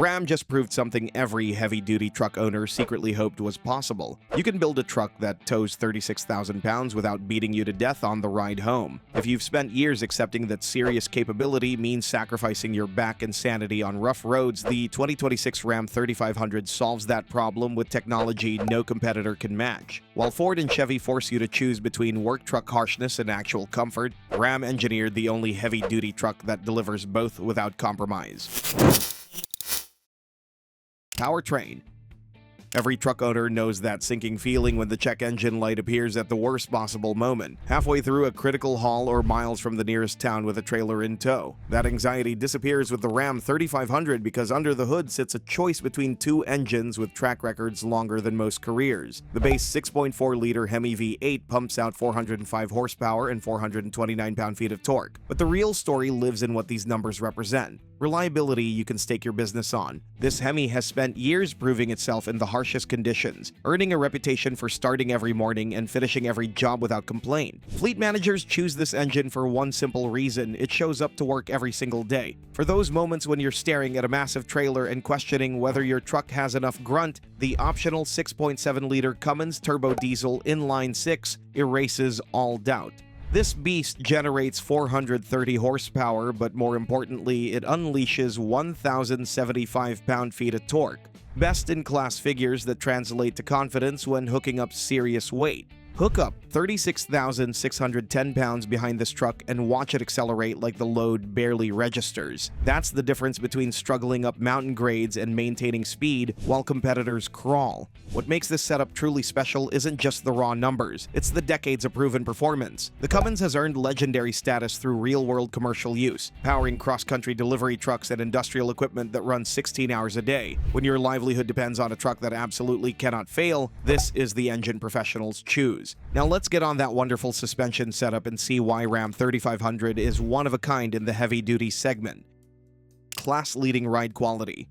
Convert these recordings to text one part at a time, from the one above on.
Ram just proved something every heavy-duty truck owner secretly hoped was possible. You can build a truck that tows 36,000 pounds without beating you to death on the ride home. If you've spent years accepting that serious capability means sacrificing your back and sanity on rough roads, the 2026 Ram 3500 solves that problem with technology no competitor can match. While Ford and Chevy force you to choose between work truck harshness and actual comfort, Ram engineered the only heavy-duty truck that delivers both without compromise. Powertrain. Every truck owner knows that sinking feeling when the check engine light appears at the worst possible moment, halfway through a critical haul or miles from the nearest town with a trailer in tow. That anxiety disappears with the Ram 3500 because under the hood sits a choice between two engines with track records longer than most careers. The base 6.4-liter Hemi V8 pumps out 405 horsepower and 429 pound-feet of torque. But the real story lives in what these numbers represent. Reliability you can stake your business on. This Hemi has spent years proving itself in the harshest conditions, earning a reputation for starting every morning and finishing every job without complaint. Fleet managers choose this engine for one simple reason: it shows up to work every single day. For those moments when you're staring at a massive trailer and questioning whether your truck has enough grunt, the optional 6.7-liter Cummins turbo diesel inline-6 erases all doubt. This beast generates 430 horsepower, but more importantly, it unleashes 1,075 pound-feet of torque. Best-in-class figures that translate to confidence when hooking up serious weight. Hook up 36,610 pounds behind this truck and watch it accelerate like the load barely registers. That's the difference between struggling up mountain grades and maintaining speed while competitors crawl. What makes this setup truly special isn't just the raw numbers, it's the decades of proven performance. The Cummins has earned legendary status through real-world commercial use, powering cross-country delivery trucks and industrial equipment that run 16 hours a day. When your livelihood depends on a truck that absolutely cannot fail, this is the engine professionals choose. Now let's get on that wonderful suspension setup and see why Ram 3500 is one of a kind in the heavy-duty segment. Class-leading ride quality.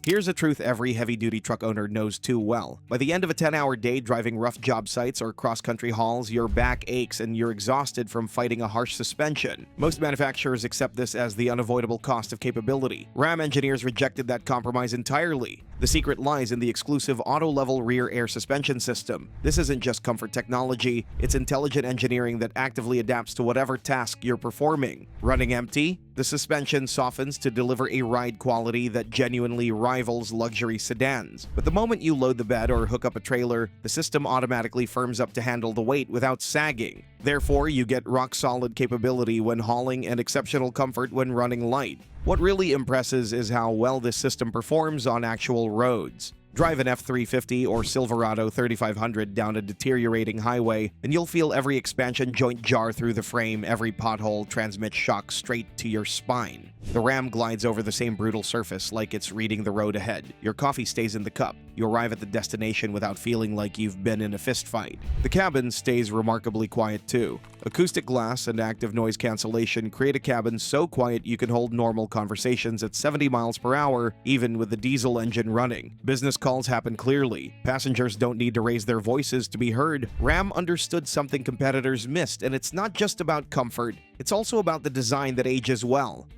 Here's a truth every heavy-duty truck owner knows too well. By the end of a 10-hour day driving rough job sites or cross-country hauls, your back aches and you're exhausted from fighting a harsh suspension. Most manufacturers accept this as the unavoidable cost of capability. Ram engineers rejected that compromise entirely. The secret lies in the exclusive auto-level rear air suspension system. This isn't just comfort technology, it's intelligent engineering that actively adapts to whatever task you're performing. Running empty? The suspension softens to deliver a ride quality that genuinely rivals luxury sedans. But the moment you load the bed or hook up a trailer, the system automatically firms up to handle the weight without sagging. Therefore, you get rock-solid capability when hauling and exceptional comfort when running light. What really impresses is how well this system performs on actual roads. Drive an F350 or Silverado 3500 down a deteriorating highway, and you'll feel every expansion joint jar through the frame, every pothole transmits shock straight to your spine. The Ram glides over the same brutal surface like it's reading the road ahead. Your coffee stays in the cup. You arrive at the destination without feeling like you've been in a fistfight. The cabin stays remarkably quiet too. Acoustic glass and active noise cancellation create a cabin so quiet you can hold normal conversations at 70 miles per hour, even with the diesel engine running. Business calls happen clearly. Passengers don't need to raise their voices to be heard. Ram understood something competitors missed, and it's not just about comfort, it's also about the design that ages well.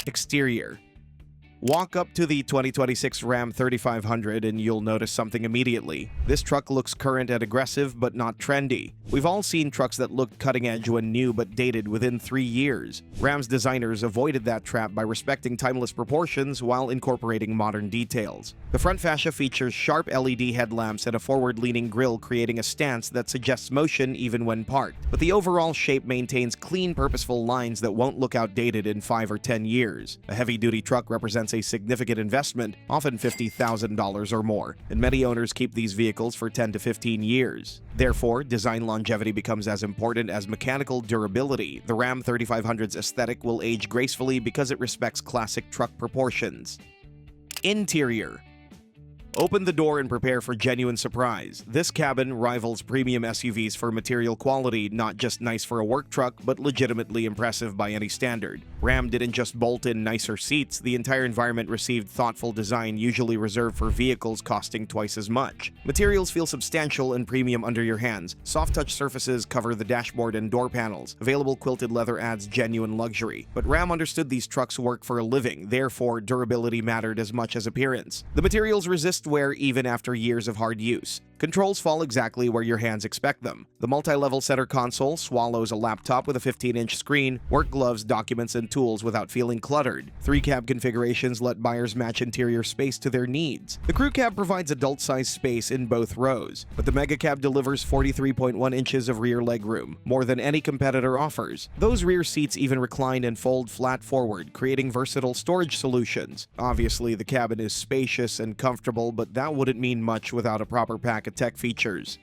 Exterior. Walk up to the 2026 Ram 3500 and you'll notice something immediately. This truck looks current and aggressive, but not trendy. We've all seen trucks that looked cutting edge when new but dated within 3 years. Ram's designers avoided that trap by respecting timeless proportions while incorporating modern details. The front fascia features sharp LED headlamps and a forward-leaning grille, creating a stance that suggests motion even when parked. But the overall shape maintains clean, purposeful lines that won't look outdated in 5 or 10 years. A heavy-duty truck represents a significant investment, often $50,000 or more, and many owners keep these vehicles for 10 to 15 years. Therefore, design longevity becomes as important as mechanical durability. The Ram 3500's aesthetic will age gracefully because it respects classic truck proportions. Interior. Open the door and prepare for genuine surprise. This cabin rivals premium SUVs for material quality, not just nice for a work truck, but legitimately impressive by any standard. Ram didn't just bolt in nicer seats, the entire environment received thoughtful design usually reserved for vehicles costing twice as much. Materials feel substantial and premium under your hands. Soft touch surfaces cover the dashboard and door panels. Available quilted leather adds genuine luxury. But Ram understood these trucks work for a living, therefore durability mattered as much as appearance. The materials resist wear even after years of hard use. Controls fall exactly where your hands expect them. The multi-level center console swallows a laptop with a 15-inch screen, work gloves, documents, and tools without feeling cluttered. 3 cab configurations let buyers match interior space to their needs. The crew cab provides adult-sized space in both rows, but the mega cab delivers 43.1 inches of rear legroom, more than any competitor offers. Those rear seats even recline and fold flat forward, creating versatile storage solutions. Obviously, the cabin is spacious and comfortable, but that wouldn't mean much without a proper pack of tech features.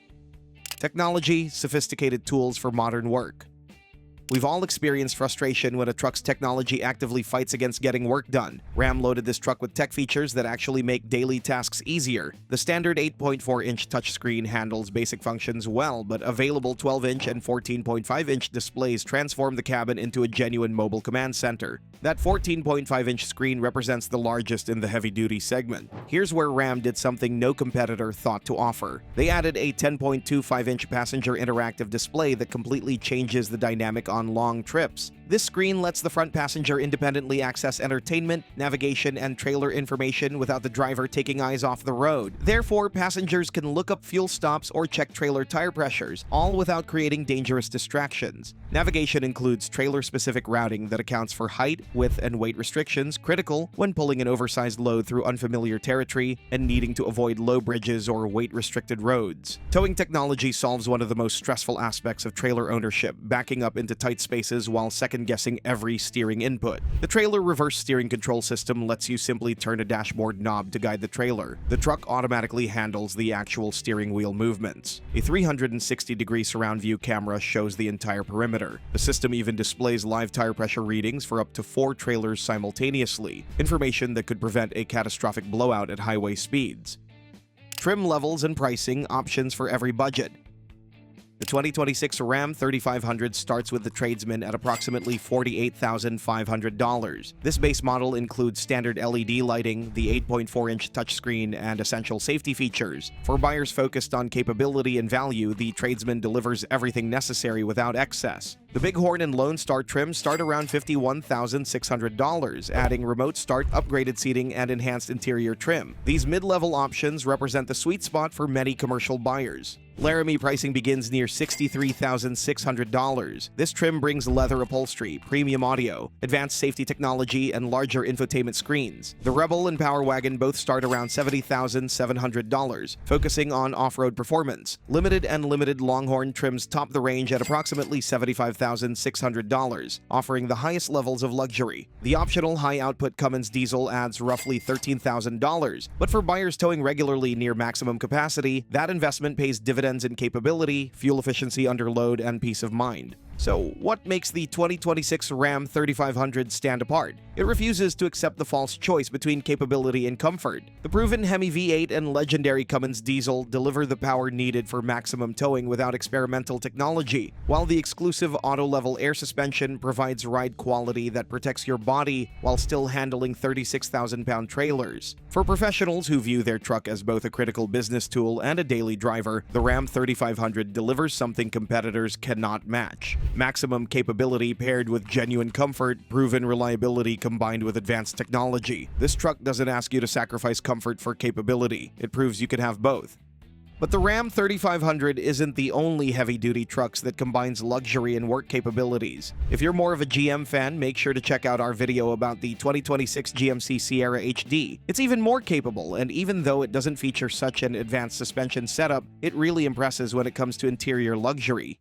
Technology, sophisticated tools for modern work. We've all experienced frustration when a truck's technology actively fights against getting work done. Ram loaded this truck with tech features that actually make daily tasks easier. The standard 8.4-inch touchscreen handles basic functions well, but available 12-inch and 14.5-inch displays transform the cabin into a genuine mobile command center. That 14.5-inch screen represents the largest in the heavy-duty segment. Here's where Ram did something no competitor thought to offer. They added a 10.25-inch passenger interactive display that completely changes the dynamic on long trips. This screen lets the front passenger independently access entertainment, navigation, and trailer information without the driver taking eyes off the road. Therefore, passengers can look up fuel stops or check trailer tire pressures, all without creating dangerous distractions. Navigation includes trailer-specific routing that accounts for height, width, and weight restrictions, critical when pulling an oversized load through unfamiliar territory and needing to avoid low bridges or weight-restricted roads. Towing technology solves one of the most stressful aspects of trailer ownership, backing up into tight spaces while second-guessing every steering input. The trailer reverse steering control system lets you simply turn a dashboard knob to guide the trailer. The truck automatically handles the actual steering wheel movements. A 360-degree surround view camera shows the entire perimeter. The system even displays live tire pressure readings for up to 4 trailers simultaneously, information that could prevent a catastrophic blowout at highway speeds. Trim levels and pricing options for every budget. The 2026 Ram 3500 starts with the tradesman at approximately $48,500. This base model includes standard LED lighting, the 8.4-inch touchscreen, and essential safety features. For buyers focused on capability and value, the tradesman delivers everything necessary without excess. The Bighorn and Lone Star trims start around $51,600, adding remote start, upgraded seating, and enhanced interior trim. These mid-level options represent the sweet spot for many commercial buyers. Laramie pricing begins near $63,600. This trim brings leather upholstery, premium audio, advanced safety technology, and larger infotainment screens. The Rebel and Power Wagon both start around $70,700, focusing on off-road performance. Limited and limited Longhorn trims top the range at approximately $75,600, offering the highest levels of luxury. The optional high-output Cummins diesel adds roughly $13,000, but for buyers towing regularly near maximum capacity, that investment pays dividends in capability, fuel efficiency under load, and peace of mind. So, what makes the 2026 Ram 3500 stand apart? It refuses to accept the false choice between capability and comfort. The proven Hemi V8 and legendary Cummins diesel deliver the power needed for maximum towing without experimental technology, while the exclusive auto-level air suspension provides ride quality that protects your body while still handling 36,000-pound trailers. For professionals who view their truck as both a critical business tool and a daily driver, the Ram 3500 delivers something competitors cannot match. Maximum capability paired with genuine comfort, proven reliability combined with advanced technology. This truck doesn't ask you to sacrifice comfort for capability. It proves you can have both. But the Ram 3500 isn't the only heavy-duty trucks that combines luxury and work capabilities. If you're more of a GM fan, make sure to check out our video about the 2026 GMC Sierra HD. It's even more capable, and even though it doesn't feature such an advanced suspension setup, it really impresses when it comes to interior luxury.